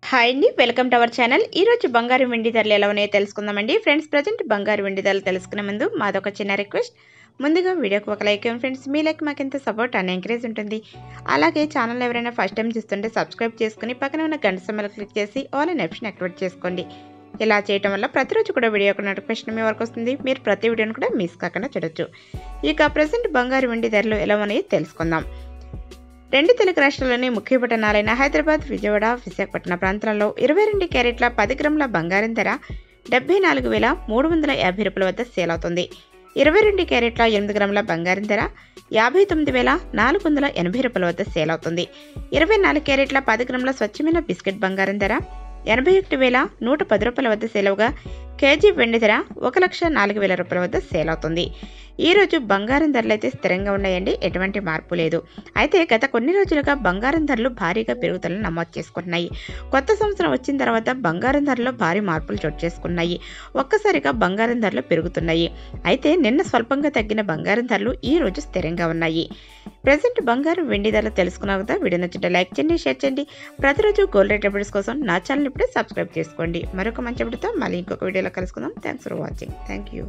Hi అండి, welcome to our channel. ఈరోజు బంగారు వెండి ధరలు ఎలా ఉన్నాయో తెలుసుకుందామండి. ఫ్రెండ్స్, ప్రజెంట్ బంగారు వెండి ధరలు తెలుసుకునే ముందు మాదొక చిన్న రిక్వెస్ట్. ముందుగా వీడియోకి ఒక లైక్ ఇవ్వండి ఫ్రెండ్స్. మీ లైక్ మాకు ఎంత సపోర్ట్ అండ్ ఎంకరేజ్ ఉంటుంది. అలాగే ఛానల్ ఎవరైనా ఫస్ట్ టైం చూస్తుంటే సబ్స్క్రైబ్ చేసుకుని పక్కన ఉన్న గంట సింబల్ క్లిక్ చేసి ఆల్ అనే ఆప్షన్ యాక్టివేట్ చేసుకోండి. ఇలా చేయడం వల్ల ప్రతిరోజు కూడా వీడియో యొక్క నోటిఫికేషన్ మీ వరకు వస్తుంది. మీరు ప్రతి వీడియోని కూడా మిస్ కాకుండా చూడొచ్చు. ఇక ప్రజెంట్ బంగారు వెండి ధరలు ఎలా ఉన్నాయో తెలుసుకుందాం. రెండు తెలుగు రాష్ట్రాల్లోని ముఖ్య పట్టణాలైన హైదరాబాద్, విజయవాడ, విశాఖపట్నం ప్రాంతాలలో 22 క్యారెట్ల 10 గ్రాముల బంగారం ధర 74,350 రూపాయల వద్ద సేల్ అవుతుంది. 22 క్యారెట్ల 8 గ్రాముల బంగారం ధర 59,480 రూపాయల వద్ద సేల్ అవుతుంది. 24 క్యారెట్ల 10 గ్రాముల స్వచ్ఛమైన బిస్కెట్ బంగారం ధర 81,110 రూపాయల వద్ద సేల్ అవగా కేజీ వెండి ధర 1,04,000 రూపాయల వద్ద సేల్ అవుతుంది. ఈరోజు బంగారం ధరలు అయితే స్థిరంగా ఉన్నాయండి, ఎటువంటి మార్పు లేదు. అయితే గత కొన్ని రోజులుగా బంగారం ధరలు భారీగా పెరుగుదలను నమోదు చేసుకుంటున్నాయి. కొత్త సంవత్సరం వచ్చిన తర్వాత బంగారం ధరలో భారీ మార్పులు చోటు చేసుకున్నాయి. ఒక్కసారిగా బంగారం ధరలు పెరుగుతున్నాయి. అయితే నిన్న స్వల్పంగా తగ్గిన బంగారం ధరలు ఈ రోజు స్థిరంగా ఉన్నాయి. ప్రజెంట్ బంగారం వెండి ధరలు తెలుసుకున్నావు కదా. వీడియో నచ్చితే లైక్ చేయండి, షేర్ చేయండి. ప్రతిరోజు గోల్డ్ రేట్ అప్డేట్స్ కోసం నా ఛానల్ ఇప్పుడే సబ్స్క్రైబ్ చేసుకోండి. మరొక మంచి అప్డేట్తో మళ్ళీ ఇంకొక వీడియోలో కలుసుకుందాం. Thanks for watching. Thank you.